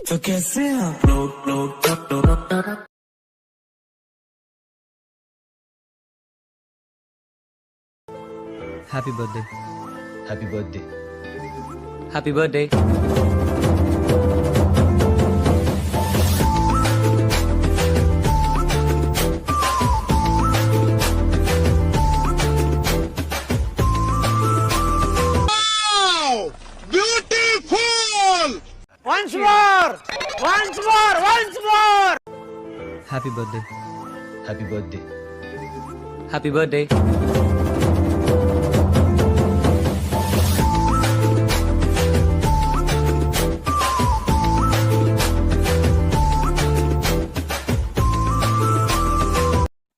तो कैसे आप लोग Happy birthday. Happy birthday. Happy birthday. Beautiful! Once more! Once more! Once more! Happy birthday. Happy birthday. Happy birthday.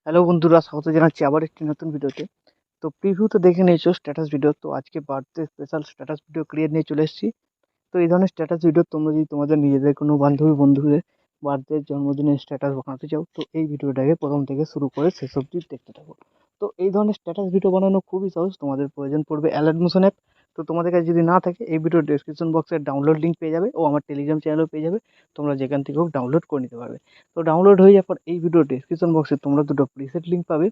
Hello বন্ধুরা, স্বাগত জানাচ্ছি আবার একটি নতুন ভিডিওতে। তো প্রিভিউ তো দেখে নিয়েছো স্ট্যাটাস ভিডিও, তো আজকে birthday special status video create নিয়ে চলে এসেছি। তো এই ধরনের স্ট্যাটাস ভিডিও তোমরা যদি তোমাদের নিজেদের কোনো বান্ধবী বন্ধুদের বার্থডে জন্মদিনের স্ট্যাটাস বানাতে চাও, তো এই ভিডিওটাকে প্রথম থেকে শুরু করে শেষ অবধি দেখতে থাকো। তো এই ধরনের স্ট্যাটাস ভিডিও বানানো খুবই সহজ। তোমাদের প্রয়োজন পড়বে অ্যালাইট মোশন অ্যাপ। তো তোমাদের কাছে যদি না থাকে, এই ভিডিওর ডেসক্রিপশন বক্সে ডাউনলোড লিঙ্ক পেয়ে যাবে ও আমার টেলিগ্রাম চ্যানেলও পেয়ে যাবে। তোমরা যেখান থেকে হোক ডাউনলোড করে নিতে পারবে। তো ডাউনলোড হয়ে যাওয়ার পর এই ভিডিওর ডেসক্রিপশন বক্সে তোমরা দুটো প্রিসেট লিঙ্ক পাবে,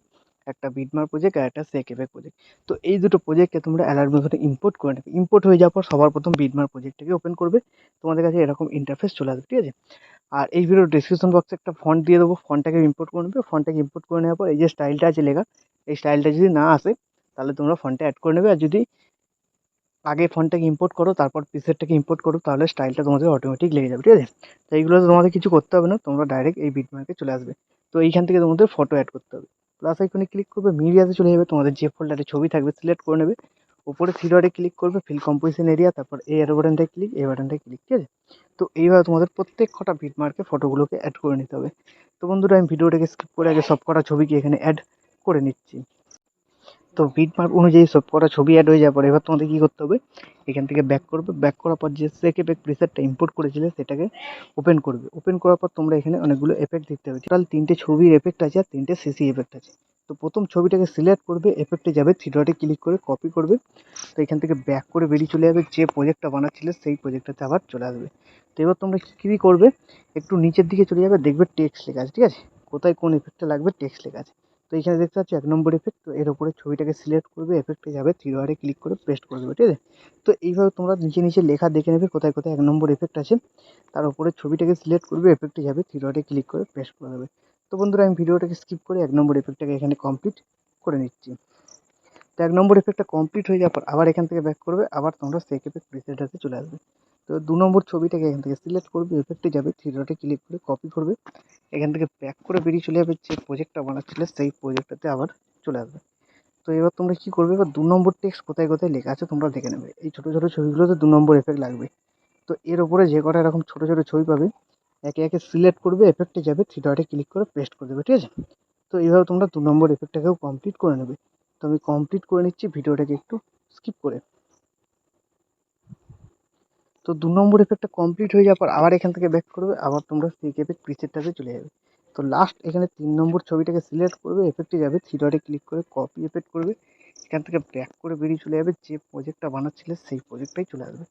একটা বিটমার প্রজেক্ট আর একটা সেক এফেক্ট প্রজেক্ট। তো এই দুটো প্রজেক্টকে তোমরা অ্যালাইট মোশনে ইম্পোর্ট করে নেবে। ইম্পোর্ট হয়ে যাওয়ার পর সবার প্রথম বিটমার প্রজেক্টটাকে ওপেন করবে। তোমাদের কাছে এরকম ইন্টারফেস চলে আসবে, ঠিক আছে। আর এই ভিডিওর ডেসক্রিপশন বক্সে একটা ফন্ট দিয়ে দেবো, ফন্টটাকে ইম্পোর্ট করে নেবে। ফন্টটাকে ইম্পোর্ট করে নেওয়ার পর এই যে স্টাইলটা আছে লেখা, এই স্টাইলটা যদি না আসে তাহলে তোমরা ফন্টটা অ্যাড করে নেবে। আর যদি আগে ফন্টটাকে ইম্পোর্ট করো তারপর প্রিসেটটাকে ইম্পোর্ট করো, তাহলে স্টাইলটা তোমাদের অটোমেটিক লেগে যাবে, ঠিক আছে। তো এইগুলোতে তোমাদের কিছু করতে হবে না, তোমরা ডাইরেক্ট এই বিটমার্কে চলে আসবে। তো এইখান থেকে তোমাদের ফটো অ্যাড করতে হবে। প্লাস আইকনে ক্লিক করবে, মিডিয়াতে চলে যাবে, তোমাদের যে ফোল্ডারে ছবি থাকবে সিলেক্ট করে নেবে। উপরে থ্রি ডটে ক্লিক করবে, ফিল কম্পোজিশন এরিয়া, তারপর এই অ্যারো বাটনটায় ক্লিক, এই বাটনটায় ক্লিক, ঠিক আছে। তো এইভাবে তোমাদের প্রত্যেক কটা বিটমার্কে ফটোগুলোকে অ্যাড করে নিতে হবে। তো বন্ধুরা, আমি ভিডিওটাকে স্কিপ করে আগে সব কটা ছবিকে এখানে অ্যাড করে নিচ্ছি। তো বিটমার্ক অনুযায়ী সব কটা ছবি অ্যাড হয়ে যাওয়ার পর এবার তোমাদের কী করতে হবে, এখান থেকে ব্যাক করবে। ব্যাক করার পর যে সেক এফেক্ট প্রিসেটটা ইম্পোর্ট করেছিলে সেটাকে ওপেন করবে। ওপেন করার পর তোমরা এখানে অনেকগুলো এফেক্ট দেখতে হবে। টোটাল 3টে ছবির এফেক্ট আছে আর 3টে সিসি এফেক্ট আছে। তো প্রথম ছবিটাকে সিলেক্ট করবে, এফেক্টে যাবে, থ্রি ডটে ক্লিক করে কপি করবে। তো এখান থেকে ব্যাক করে বেরিয়ে চলে যাবে, যে প্রজেক্টটা বানাচ্ছিলে সেই প্রজেক্টটাতে আবার চলে আসবে। তো এবার তোমরা কী করবে, একটু নিচের দিকে চলে যাবে, দেখবে টেক্সট লেখা আছে, ঠিক আছে। কোথায় কোন এফেক্টটা লাগবে টেক্সট লেখা আছে। তো এখানে দেখতে পাচ্ছি 1 নম্বর এফেক্ট। তো এর উপরে ছবিটাকে সিলেক্ট করবে, এফেক্টে যাবে, থ্রি ডটে ক্লিক করে পেস্ট করে দেবে, ঠিক আছে। তো এইভাবে তোমরা নিচে নিচে লেখা দেখে নেবে কোথায় কোথায় 1 নম্বর এফেক্ট আছে। তার উপরে ছবিটাকে সিলেক্ট করবে, এফেক্টে যাবে, থ্রি ডটে ক্লিক করে পেস্ট করে দেবে। তো বন্ধুরা, আমি ভিডিওটাকে স্কিপ করে 1 নম্বর এফেক্টটাকে এখানে কমপ্লিট করে নিচ্ছি। তো 1 নম্বর এফেক্টটা কমপ্লিট হয়ে যাওয়ার পর আবার এখান থেকে ব্যাক করবে, আবার তোমরা সেক এফেক্ট প্রিসেটটাতে চলে আসবে। তো 2 নম্বর ছবিটাকে এখান থেকে সিলেক্ট করবে, এফেক্টে যাবে, থ্রি ডটে ক্লিক করে কপি করবে। এখান থেকে ব্যাক করে বেরিয়ে চলে যাবে, যে প্রজেক্টটা বানাচ্ছিলে সেই প্রজেক্টটাতে আবার চলে আসবে। তো এবার তোমরা কী করবে, এবার 2 নম্বর টেক্সট কোথায় কোথায় লেখা আছে তোমরা দেখে নেবে। এই ছোটো ছোটো ছবিগুলোতে 2 নম্বর এফেক্ট লাগবে। তো এর ওপরে যে কটা এরকম ছোটো ছোটো ছবি পাবে একে একে সিলেক্ট করবে, এফেক্টে যাবে, থ্রি ডটে ক্লিক করে পেস্ট করে দেবে, ঠিক আছে। তো এইভাবে তোমরা 2 নম্বর এফেক্টটাকেও কমপ্লিট করে নেবে। তো আমি কমপ্লিট করে নিচ্ছি ভিডিওটাকে একটু স্কিপ করে। তো 2 নম্বর এফেক্টটা কমপ্লিট হয়ে যাওয়ার পর আবার এখান থেকে ব্যাক করবে, আবার তোমরা সেক এফেক্ট প্রিসেটটাতে চলে যাবে। তো লাস্ট এখানে 3 নম্বর ছবিটাকে সিলেক্ট করবে, এফেক্টে যাবে, থ্রি ডটে ক্লিক করে কপি এফেক্ট করবে। এখান থেকে ব্যাক করে বেরিয়ে চলে যাবে, যে প্রজেক্টটা বানাচ্ছিলে সেই প্রজেক্টটাই চলে আসবে।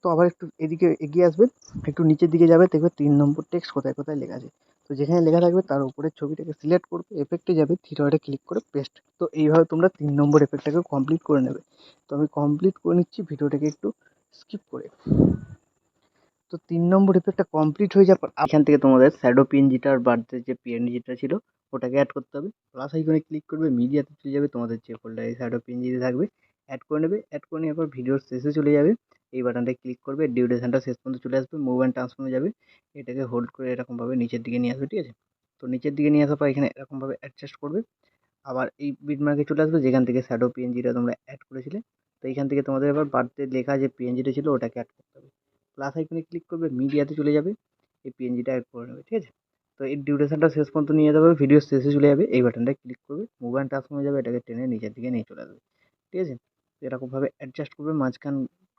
তো আবার একটু এদিকে এগিয়ে আসবে, একটু নিচের দিকে যাবে, দেখবে 3 নম্বর টেক্সট কোথায় কোথায় লেখা আছে। তো যেখানে লেখা থাকবে তার উপরে ছবিটাকে সিলেক্ট করবে, এফেক্টে যাবে, থ্রি ডটে ক্লিক করে পেস্ট। তো এইভাবে তোমরা 3 নম্বর এফেক্টটাকে কমপ্লিট করে নেবে। তো আমি কমপ্লিট করে নিচ্ছি ভিডিওটাকে একটু স্কিপ করে। তো 3 নম্বর এফেক্টটা কমপ্লিট হয়ে যাওয়ার পর এখান থেকে তোমাদের শ্যাডো পিএনজিটার বার্থডে যে পিএনজিটা ছিল ওটাকে অ্যাড করতে হবে। প্লাস আইকনে ক্লিক করবে, মিডিয়াতে চলে যাবে, তোমাদের যে ফোল্ডারে শ্যাডো পিএনজিতে থাকবে অ্যাড করে নেবে। অ্যাড করে নেওয়ার পর ভিডিওর শেষে চলে যাবে, এই বাটনটায় ক্লিক করবে, ডিউরেশনটা শেষ পর্যন্ত চলে আসবে, মুভ অ্যান্ড ট্রান্সফর্মে যাবে, এটাকে হোল্ড করে এরকমভাবে নিচের দিকে নিয়ে আসবে, ঠিক আছে। তো নিচের দিকে নিয়ে আসার পর এখানে এরকমভাবে অ্যাডজাস্ট করবে। আবার এই বিটমার্কে চলে আসবে যেখান থেকে শ্যাডো পিএনজিটা তোমরা অ্যাড করেছিলে। তো এইখান থেকে তোমাদের এবার বার্থডে লেখা যে পিএনজিটা ছিল ওটাকে অ্যাড করতে হবে। প্লাস আইকনে ক্লিক করবে, মিডিয়াতে চলে যাবে, এই পিএনজিটা অ্যাড করে নেবে, ঠিক আছে। তো এর ডিউরেশনটা শেষ পর্যন্ত নিয়ে যাবে, ভিডিও শেষে চলে যাবে, এই বাটনটায় ক্লিক করবে, মুভ অ্যান্ড ট্রান্সফর্মে যাবে, এটাকে টেনে নিচের দিকে নিয়ে চলে আসবে, ঠিক আছে। তো এরকমভাবে অ্যাডজাস্ট করবে মাঝখান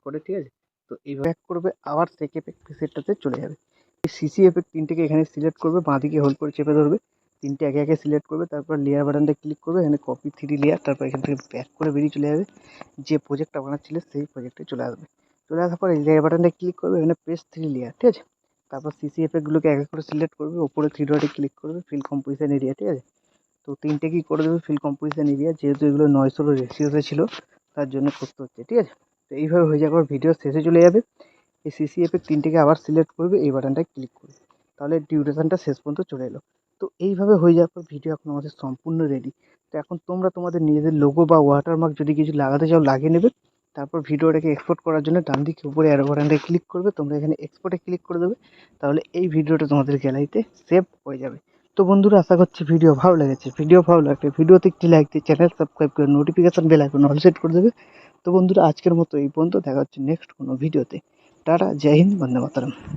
করে, ঠিক আছে। তো এইভাবে ব্যাক করবে, আবার সেক এফেক্ট প্রিসেটটাতে চলে যাবে। এই সিসি এফেক্ট তিনটেকে এখানে সিলেক্ট করবে, বাঁদিকে হোল্ড করে চেপে ধরবে, তিনটে একে একে সিলেক্ট করবে, তারপর লেয়ার বাটনটা ক্লিক করবে, এখানে কপি থ্রি লেয়ার, তারপর এখান থেকে ব্যাক করে বেরিয়ে চলে যাবে, যে প্রজেক্টটা বানাচ্ছিলে সেই প্রজেক্টে চলে আসবে। চলে আসার পর এই লেয়ার বাটনটা ক্লিক করবে, এখানে পেস্ট থ্রি লেয়ার, ঠিক আছে। তারপর সিসি এফেক্টগুলোকে এক এক করে সিলেক্ট করবে, ওপরে থ্রি ডটে ক্লিক করবে, ফিল কম্পোজিশন এরিয়া, ঠিক আছে। তো তিনটে কি করে দেবে ফিল কম্পোজিশন এরিয়া, যেহেতু এগুলো 900 রেশিওতে ছিল তার জন্য করতে হচ্ছে, ঠিক আছে। তো এইভাবে হয়ে যাওয়ার পর ভিডিও শেষে চলে যাবে, এই সিসি এফেক্ট তিনটেকে আবার সিলেক্ট করবে, এই বাটনটায় ক্লিক করবে, তাহলে ডিউরেশনটা শেষ পর্যন্ত চলে এলো। তো এইভাবে হয়ে যাওয়ার পর ভিডিও এখন আমাদের সম্পূর্ণ রেডি। তো এখন তোমরা তোমাদের নিজেদের লোগো বা ওয়াটারমার্ক যদি কিছু লাগাতে চাও লাগিয়ে নেবে। তারপর ভিডিওটাকে এক্সপোর্ট করার জন্য ডান দিকে উপরে অ্যারো বাটনটায় ক্লিক করবে, তোমরা এখানে এক্সপোর্টে ক্লিক করে দেবে, তাহলে এই ভিডিওটা তোমাদের গ্যালারিতে সেভ হয়ে যাবে। তো বন্ধুরা, আশা করছি ভিডিও ভালো লেগেছে। ভিডিও ভালো লাগলে ভিডিওতে একটি লাইক দিয়ে চ্যানেল সাবস্ক্রাইব করে notification bell icon all set করে দেবে। তো বন্ধুরা, আজকের মতো এই পর্যন্ত, দেখা হচ্ছে নেক্সট কোনো ভিডিওতে। টাটা, জয় হিন্দ, বন্দে মাতরম।